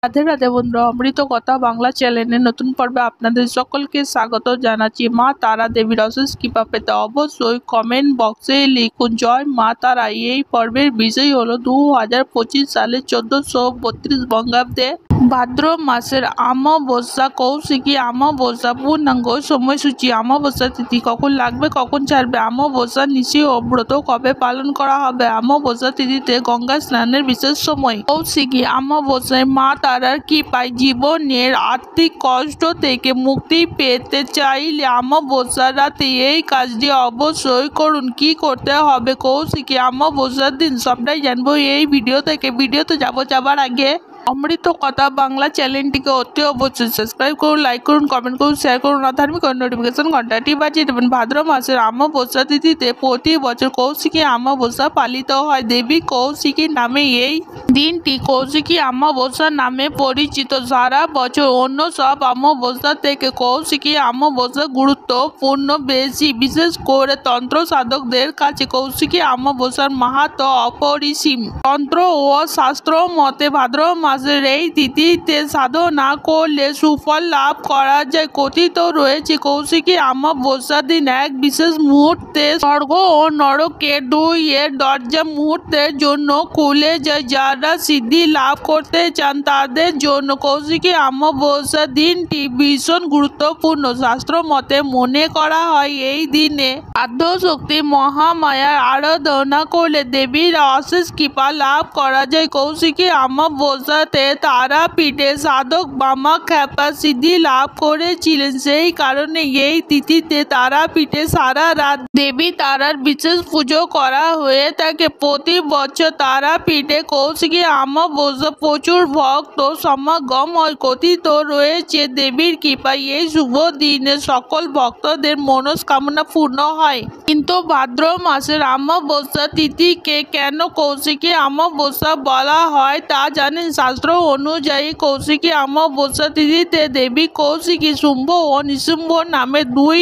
রাধে রাধে বন্ধুরা, অমৃত কথা বাংলা চ্যানেলের নতুন পর্বে আপনাদের সকলকে স্বাগত জানাচ্ছি। মা তারা দেবীর অশেষ কৃপা পেতে অবশ্যই কমেন্ট বক্সে লিখুন জয় মা তারা। এই পর্বের বিষয় হলো 2025 সালের 1432 বঙ্গাব্দে ভাদ্র মাসের অমাবস্যা, কৌশিকী অমাবস্যা, পূর্ণাঙ্গ সময়সূচি, অমাবস্যা তিথি কখন লাগবে কখন ছাড়বে, অমাবস্যা নিশি ও ব্রত কবে পালন করা হবে, অমাবস্যা তিথিতে গঙ্গা স্নানের বিশেষ সময়, কৌশিকী অমাবস্যায় মা তারার কৃপায় জীবনের আর্থিক কষ্ট থেকে মুক্তি পেতে চাইলে অমাবস্যার রাতে এই কাজটি অবশ্যই করুন। কি করতে হবে কৌশিকী অমাবস্যার দিন সবটাই জানবো এই ভিডিও থেকে। ভিডিওতে যাবার আগে অমৃত কথা বাংলা চ্যানেলটিকে অতি অবশ্যই সাবস্ক্রাইব করুন, লাইক করুন, কমেন্ট করুন, শেয়ার করুন আর ধার্মিক নোটিফিকেশন ঘন্টাটি বাজিয়ে দেবেন। ভাদ্র মাসের অমাবস্যা তিথিতে প্রতি বছর কৌশিকী অমাবস্যা পালিত হয়। দেবী কৌশিকী নামে এই দিনটি কৌশিকী অমাবস্যা নামে পরিচিত। সারা বছর অন্য সব অমাবস্যা থেকে কৌশিকী অমাবস্যা গুরুত্বপূর্ণ বেশি। বিশেষ করে তন্ত্র সাধকদের কাছে কৌশিকী অমাবস্যার মাহাত্ম্য অপরিসীম। তন্ত্র ও শাস্ত্র মতে ভাদ্র মাসের এই তিথিতে সাধনা করলে সুফল লাভ করা যায়। কথিত রয়েছে কৌশিকী অমাবস্যার দিন এক বিশেষ মুহূর্তে স্বর্গ ও নরকের দুইয়ের দরজা মুহূর্তের জন্য খুলে যায়। যারা সিদ্ধি লাভ করতে চান তাদের জন্য কৌশিকী অমাবস্যার দিনটি ভীষণ গুরুত্বপূর্ণ। শাস্ত্র মতে মনে করা হয় এই দিনে আদ্যশক্তি মহামায়ার আরাধনা করলে দেবীর অশেষ কৃপা লাভ করা যায়। কৌশিকী অমাবস্যাতে তারাপীঠে সাধক বামা খ্যাপা সিদ্ধি লাভ করেছিলেন। সেই কারণে এই তিথিতে তারাপীঠে সারা রাত দেবী তারার বিশেষ পুজো করা হয়ে থাকে। প্রতি বছর তারাপীঠে কৌশিকী অমাবস্যা প্রচুর ভক্ত সমাগম হয়। কথিত রয়েছে দেবীর কৃপায় এই শুভ দিনে সকল ভক্তদের মনস্কামনা পূর্ণ হয়। কিন্তু ভাদ্র মাসের অমাবস্যা তিথিকে কেন কৌশিকী অমাবস্যা বলা হয় তা জানেন? শাস্ত্র অনুযায়ী কৌশিকী অমাবস্যা তিথিতে দেবী কৌশিকী শুম্ভ ও নিশুম্ভ নামে দুই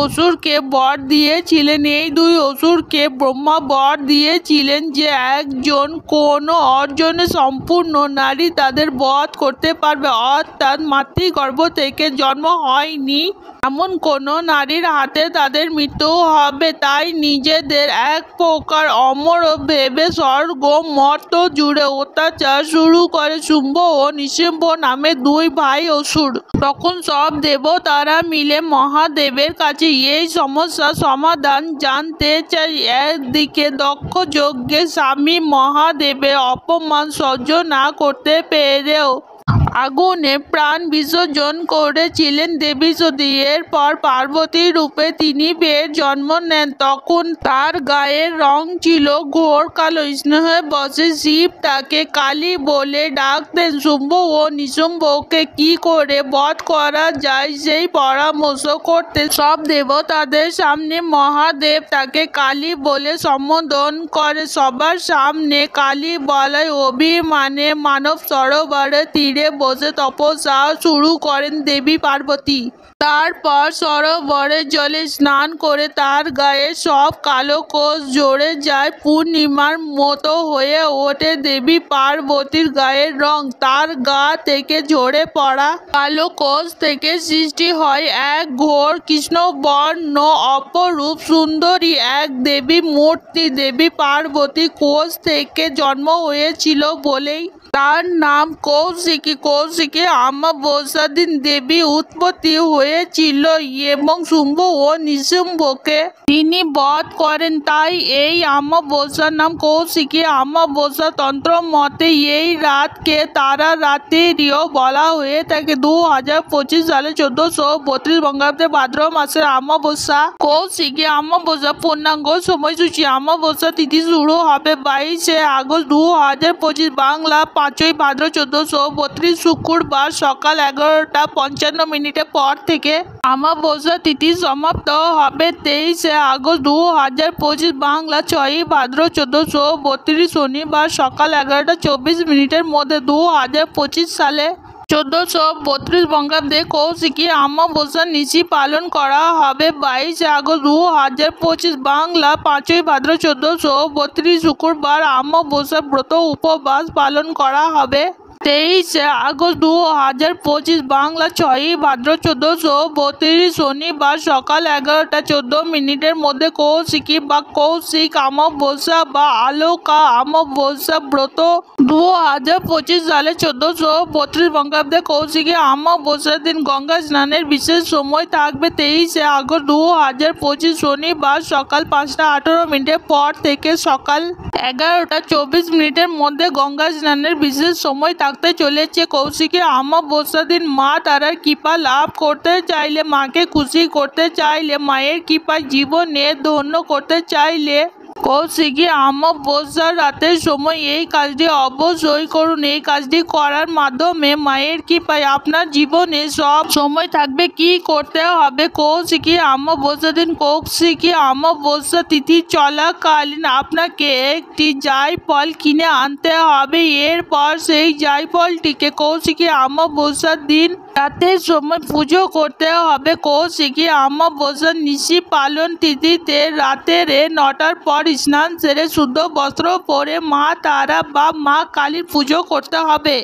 অসুরকে বর দিয়েছিলেন। এই দুই অসুরকে ব্রহ্মা বর দিয়েছিলেন যে একজন কোনো অর্জনে সম্পূর্ণ নারী তাদের বধ করতে পারবে, অর্থাৎ মাতৃগর্ভ থেকে জন্ম হয়নি এমন কোনো নারীর হাতে তাদের মৃত্যু হবে। তাই নিজেদের এক প্রকার অমর ভেবে স্বর্গ মর্ত জুড়ে অত্যাচার শুরু করে শুম্ভ ও নিশুম্ভ নামে দুই ভাই অসুর। তখন সব দেবতারা মিলে মহাদেবের কাছে এই সমস্যার সমাধান জানতে চাই। একদিকে দক্ষ যজ্ঞে স্বামী মহাদেবের অপমান সহ্য না করতে পেরেও আগুনে প্রাণ বিসর্জন করেছিলেন দেবী সতী। এরপর পার্বতী রূপে তিনি ফের জন্ম নেন। তখন তার গায়ের রং ছিল ঘোর কালো। স্নেহে বসে শিব তাকে কালী বলে ডাকতেন। শুম্ভ ও নিশুম্ভকে কি করে বধ করা যায় সেই পরামর্শ করতেন সব দেবতাদের সামনে। মহাদেব তাকে কালী বলে সম্বোধন করে। সবার সামনে কালী বলায় অভিমানে মানব সরোবরের তীরে বসে তপস্যা শুরু করেন দেবী পার্বতী। তারপর সরোবরের জলে স্নান করে তার গায়ে সব কালো কোষ ঝরে যায়। পূর্ণিমার মতো হয়ে ওঠে দেবী পার্বতীর গায়ের রং। তার গা থেকে ঝরে পড়া কালো কোষ থেকে সৃষ্টি হয় এক ঘোর কৃষ্ণবর্ণ অপরূপ সুন্দরী এক দেবী মূর্তি। দেবী পার্বতী কোষ থেকে জন্ম হয়েছিল বলেই তার নাম কৌশিকী। কৌশিকী অমাবস্যার দিন দেবী উৎপত্তি হয়েছিল এবং শুম্ভ ও নিশুম্ভকে তিনি বধ করেন। তাই এই অমাবস্যার নাম কৌশিকী অমাবস্যা। তন্ত্র মতে এই রাতকে তারা রাত্রিও বলা হয়ে থাকে। 2025 সালে 1432 বঙ্গাব্দে ভাদ্র মাসের অমাবস্যা কৌশিকী অমাবস্যা। পূর্ণাঙ্গ সময়সূচি অমাবস্যা তিথি শুরু হবে 22শে আগস্ট 2025 বাংলা 5ই ভাদ্র 1432 শুক্রবার সকাল 11:55 পর থেকে। অমাবস্যা তিথি সমাপ্ত হবে 23শে আগস্ট 2025 বাংলা 6ই ভাদ্র 1432 শনিবার সকাল 11:24 মধ্যে। 2025 সালে 1432 বঙ্গাব্দে কৌশিকী অমাবস্যা নিশি পালন করা হবে 22 আগস্ট 2025 বাংলা 5ই ভাদ্র 1432 শুক্রবার। অমাবস্যা ব্রত উপবাস পালন করা হবে 23 আগস্ট 2025 বাংলা 6 ভাদ্র 1432 শনিবার সকাল 11টা 14 মধ্যে কৌশিকী বা কৌশিক অমাবস্যা বা আলোকা অমাবস্যা ব্রত 2025 সালে 1432 বঙ্গাব্দে কৌশিকী অমাবস্যার দিন গঙ্গা স্নানের বিশেষ সময় থাকবে 23 আগস্ট 2025 শনিবার সকাল 5টা 18 পর থেকে সকাল 11টা 24 মধ্যে গঙ্গা স্নানের বিশেষ সময় থাকতে চলেছে। কৌশিকী অমাবস্যার দিন মা তারার কৃপা লাভ করতে চাইলে, মাকে খুশি করতে চাইলে, মায়ের কৃপায় জীবনে ধন্য করতে চাইলে কৌশিকী অমাবস্যার রাতের সময় এই কাজটি অবশ্যই করুন। এই কাজটি করার মাধ্যমে মায়ের কৃপায় আপনার জীবনে সব সময় থাকবে। কি করতে হবে? কৌশিকী অমাবস্যার দিন কৌশিকী অমাবস্যা তিথি চলাকালীন আপনাকে একটি জায়ফল কিনে আনতে হবে। এরপর সেই জায়ফলটিকে কৌশিকী অমাবস্যার দিন রাতের সময় পুজো করতে হবে। কৌশিকী অমাবস্যার নিশি পালন তিথিতে রাতের 9টার পর স্নান সেরে শুদ্ধ বস্ত্র পরে মা তারা বা মা কালীর পুজো করতে হবে।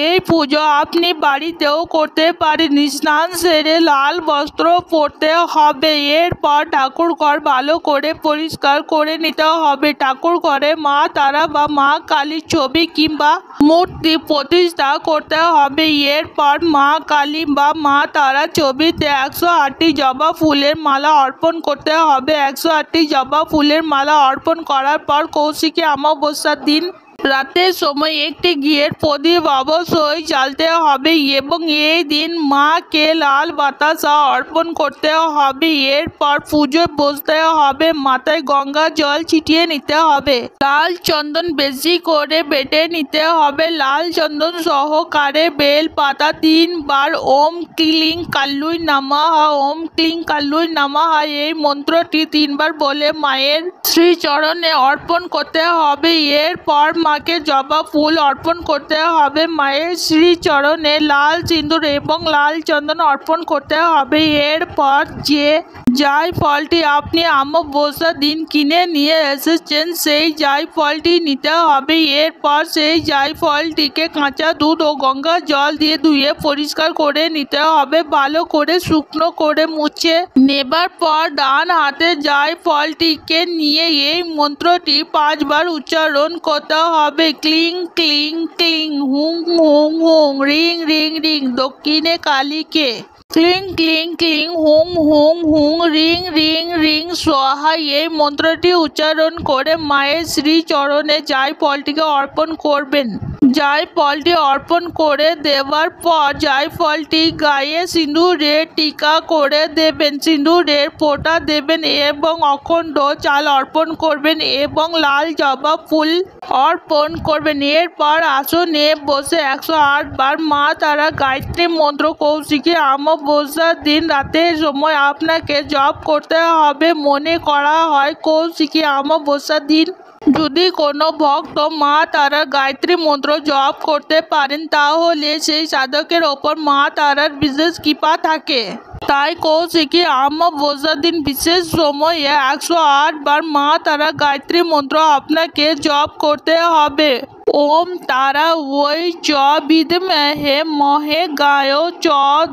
এই পুজো আপনি বাড়িতেও করতে পারেন। স্নান সেরে লাল বস্ত্র পরতে হবে। এরপর ঠাকুর ঘর ভালো করে পরিষ্কার করে নিতে হবে। ঠাকুর ঘরে মা তারা বা মা কালীর ছবি কিংবা মূর্তি প্রতিষ্ঠা করতে হবে। এরপর মা কালী বা মা তারা ছবিতে 108টি জবা ফুলের মালা অর্পণ করতে হবে। 108টি জবা ফুলের মালা অর্পণ করার পর কৌশিকী অমাবস্যার দিন রাতের সময় একটি ঘিয়ের প্রদীপ অবশ্যই জ্বালতে হবে এবং এই দিন মাকে লাল বাতাসা অর্পণ করতে হবে। এরপর পুজোয় বসতে হবে। মাথায় গঙ্গা জল ছিটিয়ে নিতে হবে। লাল চন্দন বেশি করে বেটে নিতে হবে। লাল চন্দন সহকারে বেল পাতা 3 বার ওম ক্লিং কাল্লুই নমঃ ওম ক্লিং কাল্লুই নমঃ এই মন্ত্রটি 3 বার বলে মায়ের শ্রীচরণে অর্পণ করতে হবে। এরপর মাকে জবা ফুল অর্পণ করতে হবে। মায়ের শ্রীচরণে লাল সিঁদুর এবং লাল চন্দন অর্পণ করতে হবে। এরপর যে জায়ফলটি আপনি অমাবস্যার দিন কিনে নিয়ে এসেছেন সেই জায়ফলটি নিতে হবে। এরপর সেই জায়ফলটিকে কাঁচা দুধ ও গঙ্গা জল দিয়ে ধুয়ে পরিষ্কার করে নিতে হবে। ভালো করে শুকনো করে মুছে নেবার পর ডান হাতে জায়ফলটিকে নিয়ে এই মন্ত্রটি 5 বার উচ্চারণ করতে হবে। ক্লিং ক্লিং ক্লিং হুং হুং হুং রিং রিং রিং দক্ষিণে কালীকে। ক্লিং ক্লিং ক্লিং হুং হুং হুং রিং রিং রিং স্বাহা এই মন্ত্রটি উচ্চারণ করে মায়ের শ্রীচরণে জায়ফলটিকে অর্পণ করবেন। জায়ফলটি অর্পণ করে দেওয়ার পর জায়ফলটি গায়ে সিঁদুরের টিকা করে দেবেন। সিঁদুরের ফোঁটা দেবেন এবং অখণ্ড চাল অর্পণ করবেন এবং লাল জবা ফুল অর্পণ করবেন। এরপর আসনে বসে 108 বার মা তারা গায়ত্রী মন্ত্র কৌশিকী অমাবস্যার দিন রাতের সময় আপনাকে জপ করতে হবে। মনে করা হয় কৌশিকী অমাবস্যার দিন যদি কোনো ভক্ত মা তারার গায়ত্রী মন্ত্র জপ করতে পারেন তাহলে সেই সাধকের ওপর মা তারার বিশেষ কৃপা থাকে। তাই কৌশিকী অমাবস্যার দিন বিশেষ সময়ে 108 বার মা তারা গায়ত্রী মন্ত্র আপনাকে জপ করতে হবে। ওম তারা ওই চ বিদ্মহে মহে গায় চ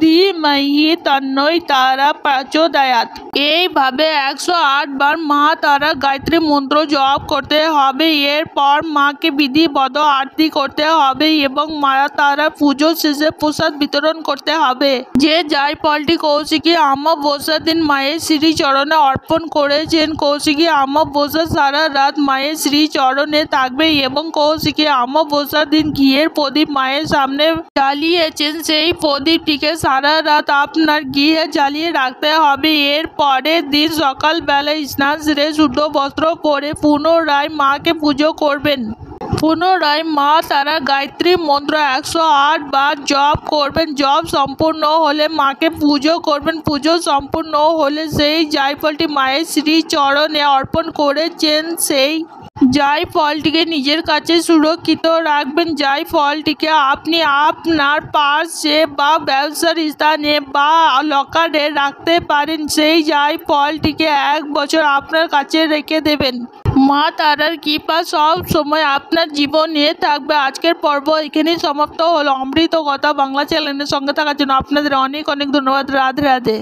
ধীমহি তন্নৈ তারা প্রচোদয়াৎ এইভাবে 108 বার মা তারা গায়ত্রী মন্ত্র জপ করতে হবে। এরপর মাকে বিধিবদ্ধ আরতি করতে হবে এবং মা তারা পুজো শেষে প্রসাদ বিতরণ করতে হবে। যে জায়ফলটি কৌশিকী অমাবস্যার দিন মায়ের শ্রীচরণে অর্পণ করেছেন কৌশিকী অমাবস্যা সারা রাত মায়ের শ্রীচরণে থাকবে এবং কৌশিকী অমাবস্যার দিন ঘিয়ের প্রদীপ মায়ের সামনে জ্বালিয়েছেন সেই প্রদীপটিকে সারা রাত আপনার গৃহে জ্বালিয়ে রাখতে হবে। এর পরের দিন সকালবেলা স্নান সেরে শুদ্ধ বস্ত্র পরে পুনরায় মাকে পুজো করবেন। পুনরায় মা তারা গায়ত্রী মন্ত্র 108 বার জপ করবেন। জপ সম্পূর্ণ হলে মাকে পুজো করবেন। পুজো সম্পূর্ণ হলে সেই জায়ফলটি মায়ের শ্রীচরণে অর্পণ করেছেন সেই জায়ফলটিকে নিজের কাছে সুরক্ষিত রাখবেন। জায়ফলটিকে আপনি আপনার পার্সে বা ব্যবসার স্থানে বা লকারে রাখতে পারেন। সেই জায়ফলটিকে 1 বছর আপনার কাছে রেখে দেবেন। মা তারার কৃপা সব সময় আপনার জীবনে থাকবে। আজকের পর্ব এখানেই সমাপ্ত হলো। অমৃত কথা বাংলা চ্যানেলের সঙ্গে থাকার জন্য আপনাদের অনেক অনেক ধন্যবাদ। রাধে রাধে।